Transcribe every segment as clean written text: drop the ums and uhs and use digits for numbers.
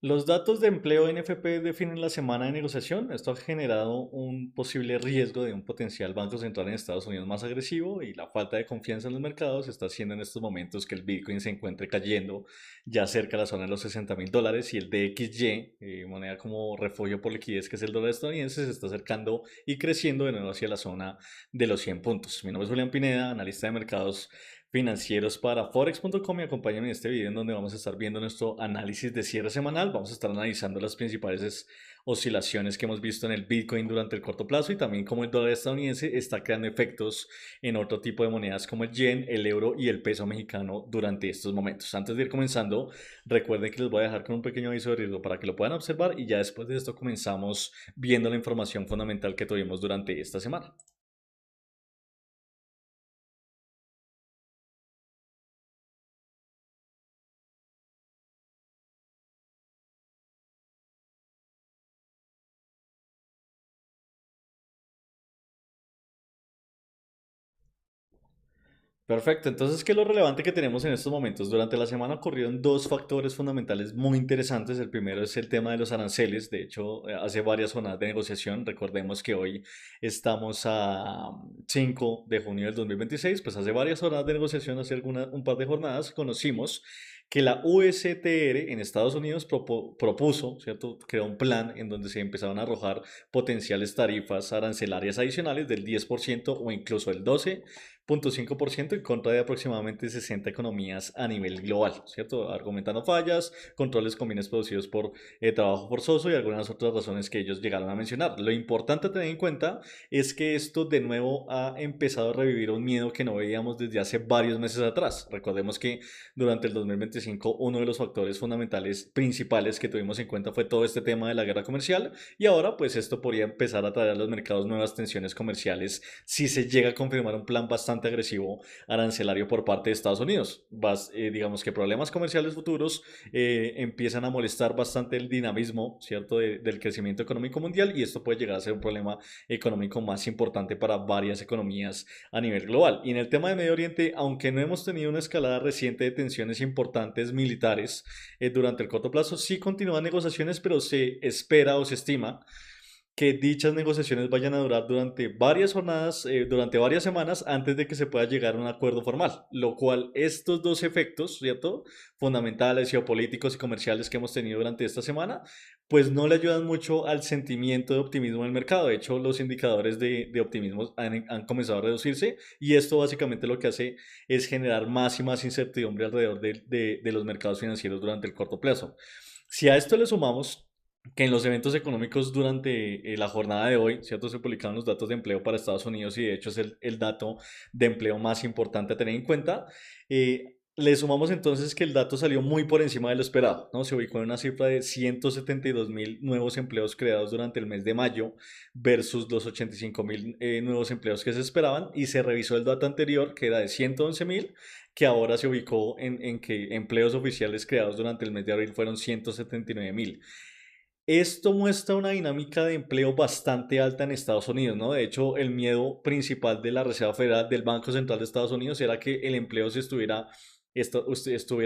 Los datos de empleo NFP definen la semana de negociación. Esto ha generado un posible riesgo de un potencial Banco Central en Estados Unidos más agresivo y la falta de confianza en los mercados está haciendo en estos momentos que el Bitcoin se encuentre cayendo ya cerca de la zona de los $60.000 y el DXY, moneda como refugio por liquidez que es el dólar estadounidense, se está acercando y creciendo de nuevo hacia la zona de los 100 puntos. Mi nombre es Julián Pineda, analista de mercados financieros para forex.com y acompáñenme en este video en donde vamos a estar viendo nuestro análisis de cierre semanal. Vamos a estar analizando las principales oscilaciones que hemos visto en el Bitcoin durante el corto plazo y también cómo el dólar estadounidense está creando efectos en otro tipo de monedas como el yen, el euro y el peso mexicano durante estos momentos. Antes de ir comenzando, recuerden que les voy a dejar con un pequeño aviso de riesgo para que lo puedan observar y ya después de esto comenzamos viendo la información fundamental que tuvimos durante esta semana. Perfecto, entonces, ¿qué es lo relevante que tenemos en estos momentos? Durante la semana ocurrieron dos factores fundamentales muy interesantes. El primero es el tema de los aranceles. De hecho, hace varias jornadas de negociación. Recordemos que hoy estamos a 5 de junio del 2026. Pues hace varias jornadas de negociación, hace un par de jornadas, conocimos que la USTR en Estados Unidos propuso, ¿cierto? Creó un plan en donde se empezaron a arrojar potenciales tarifas arancelarias adicionales del 10% o incluso el 12,5% en contra de aproximadamente 60 economías a nivel global, ¿cierto? Argumentando fallas, controles con bienes producidos por trabajo forzoso y algunas otras razones que ellos llegaron a mencionar. Lo importante a tener en cuenta es que esto de nuevo ha empezado a revivir un miedo que no veíamos desde hace varios meses atrás. Recordemos que durante el 2025 uno de los factores fundamentales principales que tuvimos en cuenta fue todo este tema de la guerra comercial y ahora pues esto podría empezar a traer a los mercados nuevas tensiones comerciales si se llega a confirmar un plan bastante agresivo arancelario por parte de Estados Unidos. Digamos que problemas comerciales futuros empiezan a molestar bastante el dinamismo, ¿cierto?, del crecimiento económico mundial y esto puede llegar a ser un problema económico más importante para varias economías a nivel global. Y en el tema de Medio Oriente, aunque no hemos tenido una escalada reciente de tensiones importantes militares durante el corto plazo, sí continúan negociaciones, pero se espera o se estima que dichas negociaciones vayan a durar durante varias jornadas, durante varias semanas antes de que se pueda llegar a un acuerdo formal, lo cual estos dos efectos, ¿cierto?, fundamentales, geopolíticos y comerciales que hemos tenido durante esta semana, pues no le ayudan mucho al sentimiento de optimismo en el mercado. De hecho, los indicadores de optimismo han comenzado a reducirse y esto básicamente lo que hace es generar más y más incertidumbre alrededor de los mercados financieros durante el corto plazo. Si a esto le sumamos que en los eventos económicos durante la jornada de hoy, ¿cierto? Se publicaron los datos de empleo para Estados Unidos y de hecho es el dato de empleo más importante a tener en cuenta. Le sumamos entonces que el dato salió muy por encima de lo esperado, ¿no? Se ubicó en una cifra de 172.000 nuevos empleos creados durante el mes de mayo versus los 85.000 nuevos empleos que se esperaban y se revisó el dato anterior que era de 111.000 que ahora se ubicó en que empleos oficiales creados durante el mes de abril fueron 179.000. Esto muestra una dinámica de empleo bastante alta en Estados Unidos, ¿no? De hecho, el miedo principal de la Reserva Federal del Banco Central de Estados Unidos era que el empleo estuviera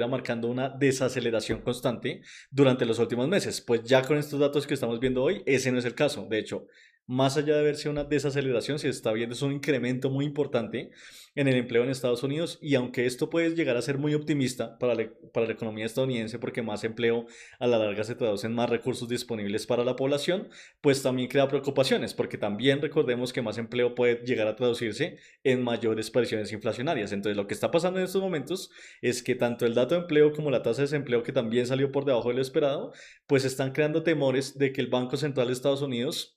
marcando una desaceleración constante durante los últimos meses. Pues ya con estos datos que estamos viendo hoy, ese no es el caso. De hecho, más allá de verse una desaceleración, se está viendo es un incremento muy importante en el empleo en Estados Unidos y aunque esto puede llegar a ser muy optimista para la economía estadounidense porque más empleo a la larga se traduce en más recursos disponibles para la población, pues también crea preocupaciones, porque también recordemos que más empleo puede llegar a traducirse en mayores presiones inflacionarias. Entonces, lo que está pasando en estos momentos es que tanto el dato de empleo como la tasa de desempleo, que también salió por debajo de lo esperado, pues están creando temores de que el Banco Central de Estados Unidos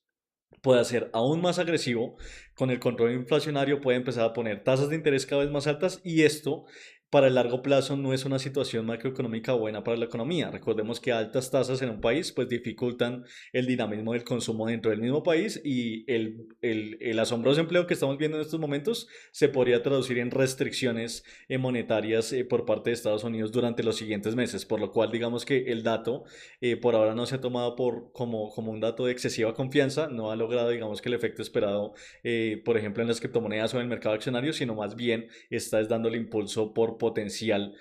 puede ser aún más agresivo con el control inflacionario, puede empezar a poner tasas de interés cada vez más altas y esto para el largo plazo no es una situación macroeconómica buena para la economía. Recordemos que altas tasas en un país pues dificultan el dinamismo del consumo dentro del mismo país y el asombroso empleo que estamos viendo en estos momentos se podría traducir en restricciones monetarias por parte de Estados Unidos durante los siguientes meses, por lo cual digamos que el dato por ahora no se ha tomado como un dato de excesiva confianza, no ha logrado, digamos, que el efecto esperado, por ejemplo, en las criptomonedas o en el mercado accionario, sino más bien está dándole impulso por potencial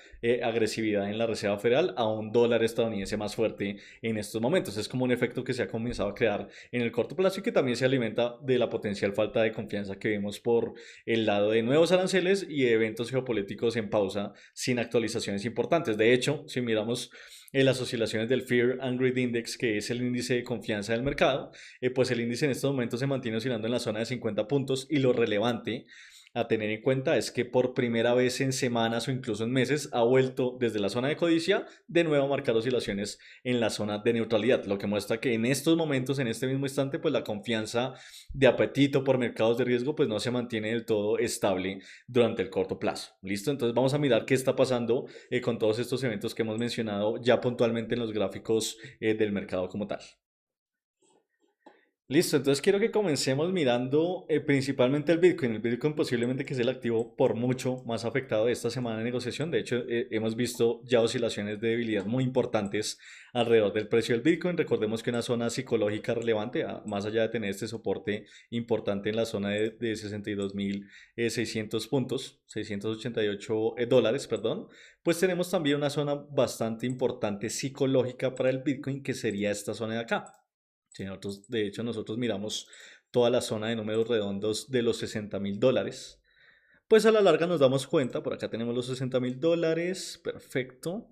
agresividad en la Reserva Federal a un dólar estadounidense más fuerte en estos momentos. Es como un efecto que se ha comenzado a crear en el corto plazo y que también se alimenta de la potencial falta de confianza que vemos por el lado de nuevos aranceles y de eventos geopolíticos en pausa sin actualizaciones importantes. De hecho, si miramos en las oscilaciones del Fear and Greed Index, que es el índice de confianza del mercado, pues el índice en estos momentos se mantiene oscilando en la zona de 50 puntos y lo relevante a tener en cuenta es que por primera vez en semanas o incluso en meses ha vuelto desde la zona de codicia de nuevo a marcar oscilaciones en la zona de neutralidad, lo que muestra que en estos momentos, en este mismo instante, pues la confianza de apetito por mercados de riesgo pues no se mantiene del todo estable durante el corto plazo. ¿Listo? Entonces vamos a mirar qué está pasando con todos estos eventos que hemos mencionado ya puntualmente en los gráficos del mercado como tal. Listo, entonces quiero que comencemos mirando principalmente el Bitcoin. El Bitcoin posiblemente que es el activo por mucho más afectado de esta semana de negociación. De hecho, hemos visto ya oscilaciones de debilidad muy importantes alrededor del precio del Bitcoin. Recordemos que una zona psicológica relevante, más allá de tener este soporte importante en la zona de 62.600 puntos, 688 dólares, perdón, pues tenemos también una zona bastante importante psicológica para el Bitcoin que sería esta zona de acá. Sí, de hecho, nosotros miramos toda la zona de números redondos de los 60.000 dólares. Pues a la larga nos damos cuenta, por acá tenemos los 60.000 dólares, perfecto.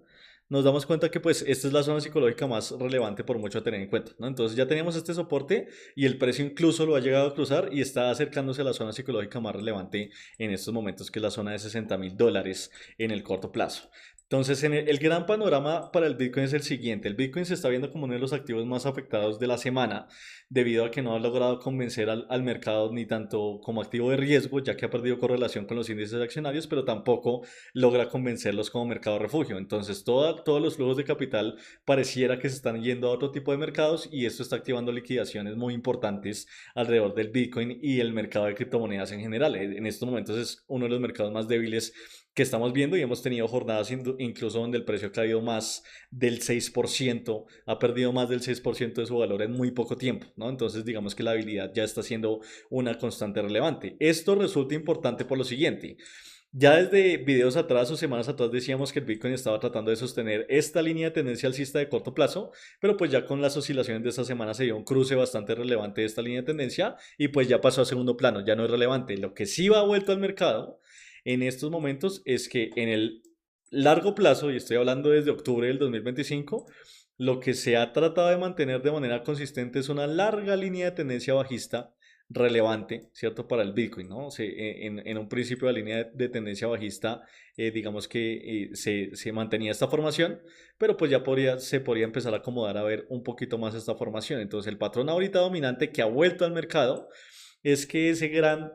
Nos damos cuenta que pues esta es la zona psicológica más relevante por mucho a tener en cuenta, ¿no? Entonces ya tenemos este soporte y el precio incluso lo ha llegado a cruzar y está acercándose a la zona psicológica más relevante en estos momentos, que es la zona de 60.000 dólares en el corto plazo. Entonces, el gran panorama para el Bitcoin es el siguiente. El Bitcoin se está viendo como uno de los activos más afectados de la semana, debido a que no ha logrado convencer al mercado ni tanto como activo de riesgo, ya que ha perdido correlación con los índices accionarios, pero tampoco logra convencerlos como mercado refugio. Entonces, todos los flujos de capital pareciera que se están yendo a otro tipo de mercados y esto está activando liquidaciones muy importantes alrededor del Bitcoin y el mercado de criptomonedas en general. En estos momentos es uno de los mercados más débiles que estamos viendo y hemos tenido jornadas incluso donde el precio ha caído más del 6%, ha perdido más del 6% de su valor en muy poco tiempo, ¿no? Entonces digamos que la habilidad ya está siendo una constante relevante. Esto resulta importante por lo siguiente. Ya desde videos atrás o semanas atrás decíamos que el Bitcoin estaba tratando de sostener esta línea de tendencia alcista de corto plazo, pero pues ya con las oscilaciones de esta semana se dio un cruce bastante relevante de esta línea de tendencia y pues ya pasó a segundo plano, ya no es relevante. Lo que sí va vuelto al mercado en estos momentos es que en el largo plazo, y estoy hablando desde octubre del 2025, lo que se ha tratado de mantener de manera consistente es una larga línea de tendencia bajista relevante, ¿cierto? Para el Bitcoin, ¿no? En un principio la línea de tendencia bajista, digamos que se mantenía esta formación, pero pues ya se podría empezar a acomodar a ver un poquito más esta formación. Entonces el patrón ahorita dominante que ha vuelto al mercado es que ese gran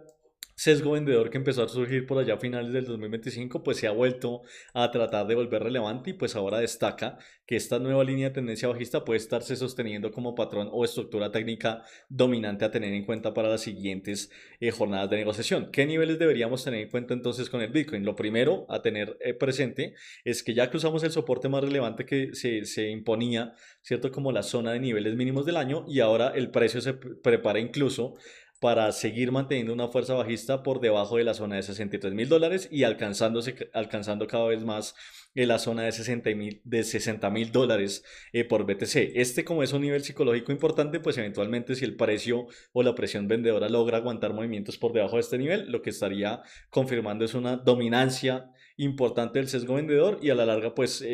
sesgo vendedor que empezó a surgir por allá a finales del 2025, pues se ha vuelto a tratar de volver relevante y pues ahora destaca que esta nueva línea de tendencia bajista puede estarse sosteniendo como patrón o estructura técnica dominante a tener en cuenta para las siguientes jornadas de negociación. ¿Qué niveles deberíamos tener en cuenta entonces con el Bitcoin? Lo primero a tener presente es que ya cruzamos el soporte más relevante que se imponía, ¿cierto? Como la zona de niveles mínimos del año y ahora el precio se prepara incluso para seguir manteniendo una fuerza bajista por debajo de la zona de 63.000 dólares y alcanzando cada vez más la zona de 60.000 dólares por BTC. Este, como es un nivel psicológico importante, pues eventualmente si el precio o la presión vendedora logra aguantar movimientos por debajo de este nivel, lo que estaría confirmando es una dominancia importante del sesgo vendedor y a la larga pues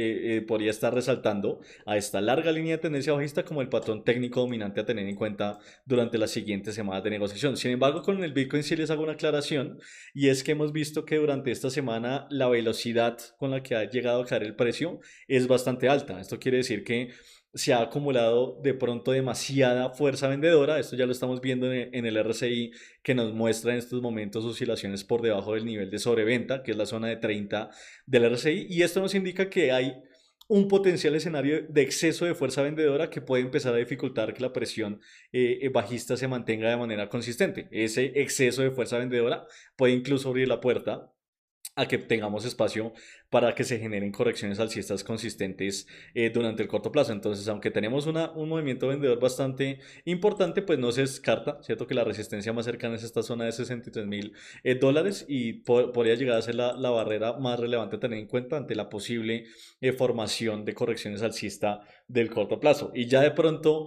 podría estar resaltando a esta larga línea de tendencia bajista como el patrón técnico dominante a tener en cuenta durante las siguientes semanas de negociación. Sin embargo, con el Bitcoin sí les hago una aclaración y es que hemos visto que durante esta semana la velocidad con la que ha llegado a caer el precio es bastante alta. Esto quiere decir que se ha acumulado de pronto demasiada fuerza vendedora. Esto ya lo estamos viendo en el RSI que nos muestra en estos momentos oscilaciones por debajo del nivel de sobreventa, que es la zona de 30 del RSI. Y esto nos indica que hay un potencial escenario de exceso de fuerza vendedora que puede empezar a dificultar que la presión bajista se mantenga de manera consistente. Ese exceso de fuerza vendedora puede incluso abrir la puerta a que tengamos espacio para que se generen correcciones alcistas consistentes durante el corto plazo. Entonces, aunque tenemos un movimiento vendedor bastante importante, pues no se descarta, ¿cierto? Que la resistencia más cercana es esta zona de $63.000 y podría llegar a ser la barrera más relevante a tener en cuenta ante la posible formación de correcciones alcista del corto plazo. Y ya de pronto,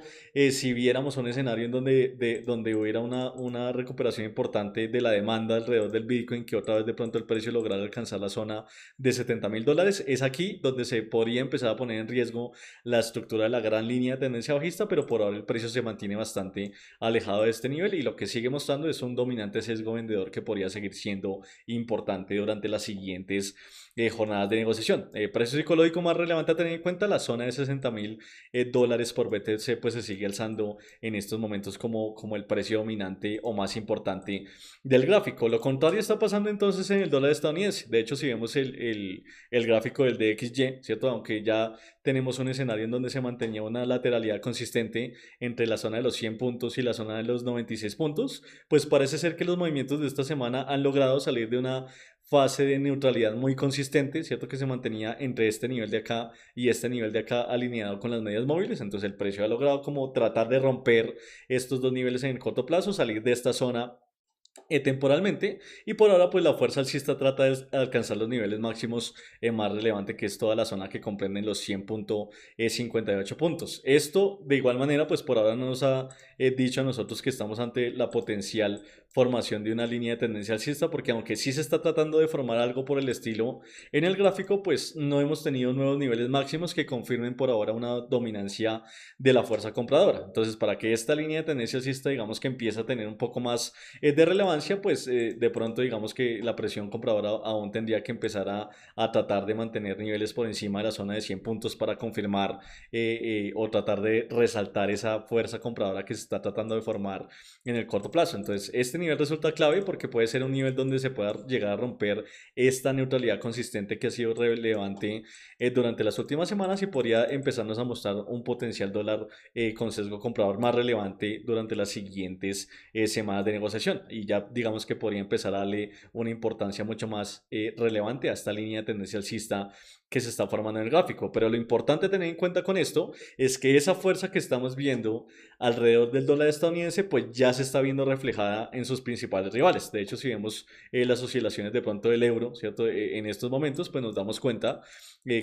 si viéramos un escenario en donde hubiera una recuperación importante de la demanda alrededor del Bitcoin, que otra vez de pronto el precio lograra alcanzar la zona de $70.000, es aquí donde se podría empezar a poner en riesgo la estructura de la gran línea de tendencia bajista, pero por ahora el precio se mantiene bastante alejado de este nivel y lo que sigue mostrando es un dominante sesgo vendedor que podría seguir siendo importante durante las siguientes jornadas de negociación. Precio psicológico más relevante a tener en cuenta, la zona de $60.000 por BTC pues se sigue alzando en estos momentos como el precio dominante o más importante del gráfico. Lo contrario está pasando entonces en el dólar estadounidense. De hecho, si vemos el gráfico del DXY, ¿cierto? Aunque ya tenemos un escenario en donde se mantenía una lateralidad consistente entre la zona de los 100 puntos y la zona de los 96 puntos, pues parece ser que los movimientos de esta semana han logrado salir de una fase de neutralidad muy consistente, ¿cierto? Que se mantenía entre este nivel de acá y este nivel de acá alineado con las medias móviles. Entonces el precio ha logrado como tratar de romper estos dos niveles en el corto plazo, salir de esta zona temporalmente y por ahora pues la fuerza alcista trata de alcanzar los niveles máximos más relevantes, que es toda la zona que comprenden los 100.58 puntos. Esto de igual manera pues por ahora no nos ha dicho a nosotros que estamos ante la potencial formación de una línea de tendencia alcista, porque aunque sí se está tratando de formar algo por el estilo en el gráfico, pues no hemos tenido nuevos niveles máximos que confirmen por ahora una dominancia de la fuerza compradora. Entonces, para que esta línea de tendencia alcista digamos que empiece a tener un poco más de relevancia, pues de pronto digamos que la presión compradora aún tendría que empezar a tratar de mantener niveles por encima de la zona de 100 puntos para confirmar o tratar de resaltar esa fuerza compradora que se está tratando de formar en el corto plazo. Entonces, este nivel resulta clave porque puede ser un nivel donde se pueda llegar a romper esta neutralidad consistente que ha sido relevante durante las últimas semanas y podría empezarnos a mostrar un potencial dólar con sesgo comprador más relevante durante las siguientes semanas de negociación, y ya digamos que podría empezar a darle una importancia mucho más relevante a esta línea de tendencia alcista que se está formando en el gráfico. Pero lo importante a tener en cuenta con esto es que esa fuerza que estamos viendo alrededor del dólar estadounidense pues ya se está viendo reflejada en sus principales rivales. De hecho, si vemos las oscilaciones de pronto del euro, ¿cierto? En estos momentos pues nos damos cuenta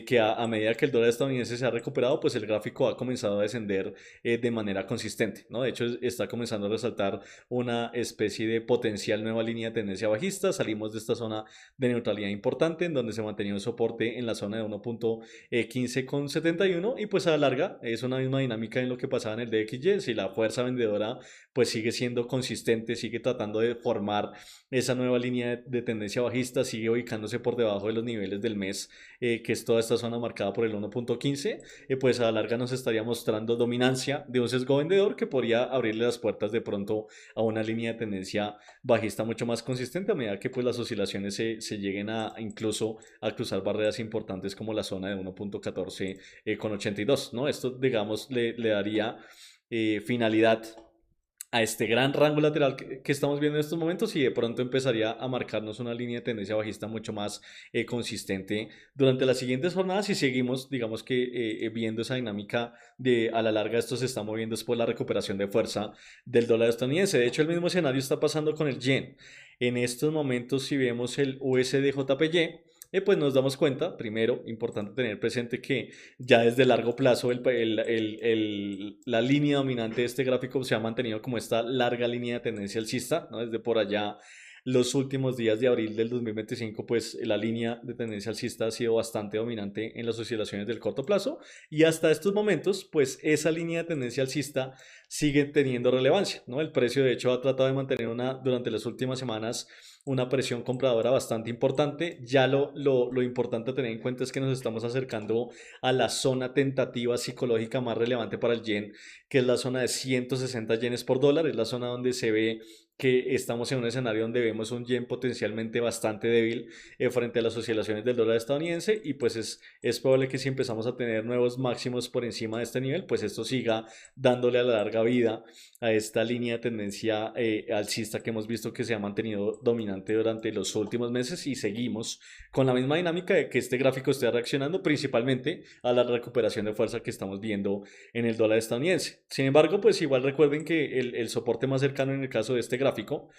que a medida que el dólar estadounidense se ha recuperado, pues el gráfico ha comenzado a descender de manera consistente, ¿no? De hecho, está comenzando a resaltar una especie de potencial nueva línea de tendencia bajista. Salimos de esta zona de neutralidad importante en donde se mantenía un soporte en la zona de 1.1571 y pues a la larga es una misma dinámica en lo que pasaba en el DXY. Si la fuerza vendedora pues sigue siendo consistente, sigue tratando de formar esa nueva línea de tendencia bajista, sigue ubicándose por debajo de los niveles del mes, que es toda esta zona marcada por el 1.15, pues a la larga nos estaría mostrando dominancia de un sesgo vendedor que podría abrirle las puertas de pronto a una línea de tendencia bajista mucho más consistente a medida que pues las oscilaciones se lleguen a incluso a cruzar barreras importantes como la zona de 1.14 con 82, ¿no? Esto digamos le daría finalidad a este gran rango lateral que estamos viendo en estos momentos y de pronto empezaría a marcarnos una línea de tendencia bajista mucho más consistente durante las siguientes jornadas y seguimos, digamos que viendo esa dinámica de a la larga esto se está moviendo por la recuperación de fuerza del dólar estadounidense. De hecho, el mismo escenario está pasando con el yen. En estos momentos, si vemos el USD-JPY, pues nos damos cuenta, primero, importante tener presente que ya desde largo plazo la línea dominante de este gráfico se ha mantenido como esta larga línea de tendencia alcista, ¿no? Desde por allá los últimos días de abril del 2025, pues la línea de tendencia alcista ha sido bastante dominante en las oscilaciones del corto plazo y hasta estos momentos, pues esa línea de tendencia alcista sigue teniendo relevancia, ¿no? El precio de hecho ha tratado de mantener durante las últimas semanas una presión compradora bastante importante. Ya lo importante a tener en cuenta es que nos estamos acercando a la zona tentativa psicológica más relevante para el yen, que es la zona de 160 yenes por dólar, es la zona donde se ve que estamos en un escenario donde vemos un yen potencialmente bastante débil frente a las oscilaciones del dólar estadounidense y pues es probable que si empezamos a tener nuevos máximos por encima de este nivel, pues esto siga dándole a la larga vida a esta línea de tendencia alcista que hemos visto que se ha mantenido dominante durante los últimos meses y seguimos con la misma dinámica de que este gráfico esté reaccionando principalmente a la recuperación de fuerza que estamos viendo en el dólar estadounidense. Sin embargo, pues igual recuerden que el soporte más cercano en el caso de este gráfico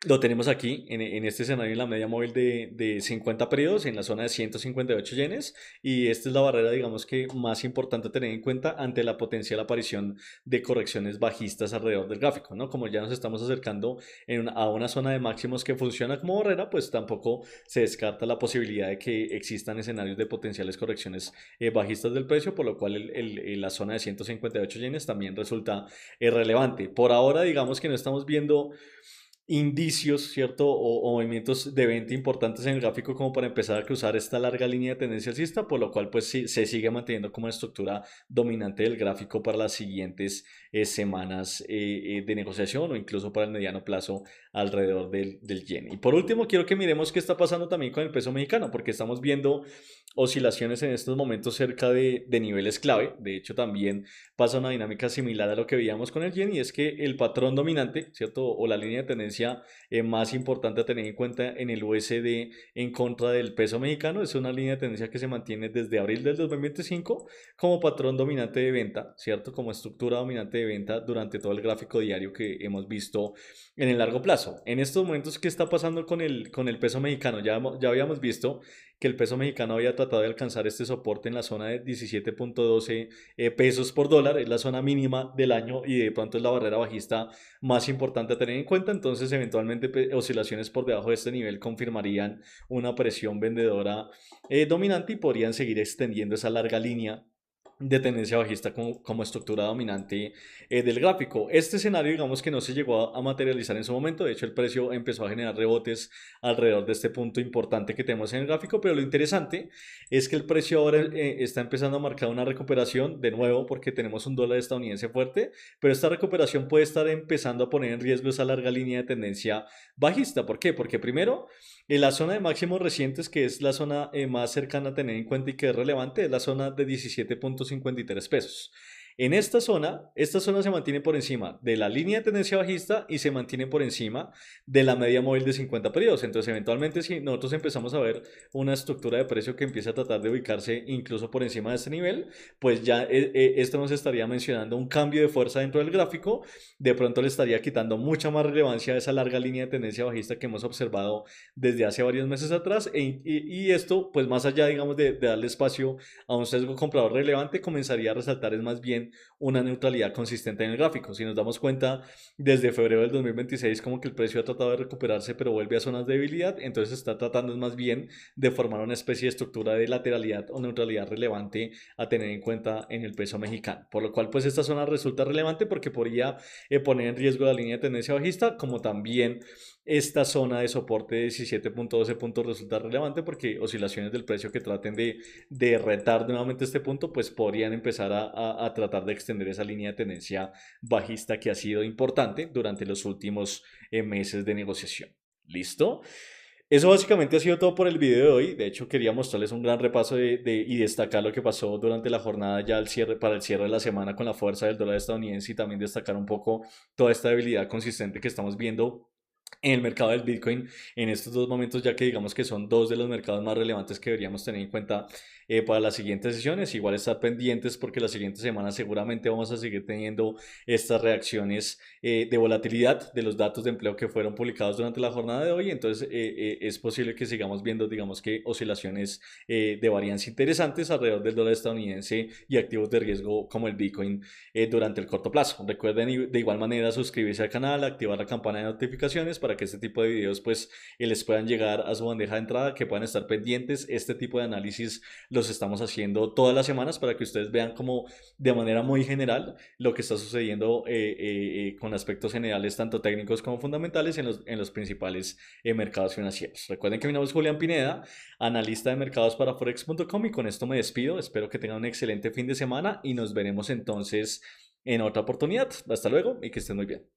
lo tenemos aquí en este escenario en la media móvil de 50 periodos en la zona de 158 yenes y esta es la barrera digamos que más importante a tener en cuenta ante la potencial aparición de correcciones bajistas alrededor del gráfico, ¿no? Como ya nos estamos acercando a una zona de máximos que funciona como barrera, pues tampoco se descarta la posibilidad de que existan escenarios de potenciales correcciones bajistas del precio, por lo cual la zona de 158 yenes también resulta relevante. Por ahora digamos que no estamos viendo indicios, ¿cierto? O movimientos de venta importantes en el gráfico como para empezar a cruzar esta larga línea de tendencia alcista, por lo cual pues sí, se sigue manteniendo como estructura dominante del gráfico para las siguientes semanas de negociación o incluso para el mediano plazo alrededor del yen. Y por último, quiero que miremos qué está pasando también con el peso mexicano, porque estamos viendo oscilaciones en estos momentos cerca de niveles clave. De hecho, también pasa una dinámica similar a lo que veíamos con el yen y es que el patrón dominante, ¿cierto? O la línea de tendencia más importante a tener en cuenta en el USD en contra del peso mexicano es una línea de tendencia que se mantiene desde abril del 2025 como patrón dominante de venta, ¿cierto? Como estructura dominante de venta durante todo el gráfico diario que hemos visto en el largo plazo. En estos momentos, ¿qué está pasando con el peso mexicano? Ya habíamos visto que el peso mexicano había tratado de alcanzar este soporte en la zona de 17.12 pesos por dólar, es la zona mínima del año y de pronto es la barrera bajista más importante a tener en cuenta, entonces eventualmente oscilaciones por debajo de este nivel confirmarían una presión vendedora dominante y podrían seguir extendiendo esa larga línea de tendencia bajista como estructura dominante del gráfico. Este escenario digamos que no se llegó a materializar en su momento, de hecho el precio empezó a generar rebotes alrededor de este punto importante que tenemos en el gráfico, pero lo interesante es que el precio ahora está empezando a marcar una recuperación de nuevo porque tenemos un dólar estadounidense fuerte, pero esta recuperación puede estar empezando a poner en riesgo esa larga línea de tendencia bajista. ¿Por qué? Porque primero en la zona de máximos recientes, que es la zona más cercana a tener en cuenta y que es relevante, es la zona de 17.53 pesos. En esta zona se mantiene por encima de la línea de tendencia bajista y se mantiene por encima de la media móvil de 50 periodos. Entonces, eventualmente, si nosotros empezamos a ver una estructura de precio que empieza a tratar de ubicarse incluso por encima de este nivel, pues ya esto nos estaría mencionando un cambio de fuerza dentro del gráfico. De pronto le estaría quitando mucha más relevancia a esa larga línea de tendencia bajista que hemos observado desde hace varios meses atrás. Y esto, pues más allá, digamos, de darle espacio a un sesgo comprador relevante, comenzaría a resaltar es más bien una neutralidad consistente en el gráfico. Si nos damos cuenta, desde febrero del 2026 como que el precio ha tratado de recuperarse pero vuelve a zonas de debilidad, entonces está tratando más bien de formar una especie de estructura de lateralidad o neutralidad relevante a tener en cuenta en el peso mexicano. Por lo cual pues esta zona resulta relevante porque podría poner en riesgo la línea de tendencia bajista, como también esta zona de soporte de 17.12 puntos resulta relevante porque oscilaciones del precio que traten de retar nuevamente este punto, pues podrían empezar a tratar de extender esa línea de tendencia bajista que ha sido importante durante los últimos meses de negociación. ¿Listo? Eso básicamente ha sido todo por el video de hoy. De hecho, quería mostrarles un gran repaso y destacar lo que pasó durante la jornada ya al cierre, para el cierre de la semana con la fuerza del dólar estadounidense y también destacar un poco toda esta debilidad consistente que estamos viendo en el mercado del Bitcoin en estos dos momentos, ya que digamos que son dos de los mercados más relevantes que deberíamos tener en cuenta para las siguientes sesiones. Igual estar pendientes porque las siguientes semanas seguramente vamos a seguir teniendo estas reacciones de volatilidad de los datos de empleo que fueron publicados durante la jornada de hoy. Entonces es posible que sigamos viendo, digamos que oscilaciones de varianza interesantes alrededor del dólar estadounidense y activos de riesgo como el Bitcoin durante el corto plazo. Recuerden de igual manera suscribirse al canal, activar la campana de notificaciones para que este tipo de videos pues les puedan llegar a su bandeja de entrada, que puedan estar pendientes. Este tipo de análisis los estamos haciendo todas las semanas para que ustedes vean como de manera muy general lo que está sucediendo con aspectos generales tanto técnicos como fundamentales en los principales mercados financieros. Recuerden que mi nombre es Julián Pineda, analista de mercados para forex.com, y con esto me despido. Espero que tengan un excelente fin de semana y nos veremos entonces en otra oportunidad. Hasta luego y que estén muy bien.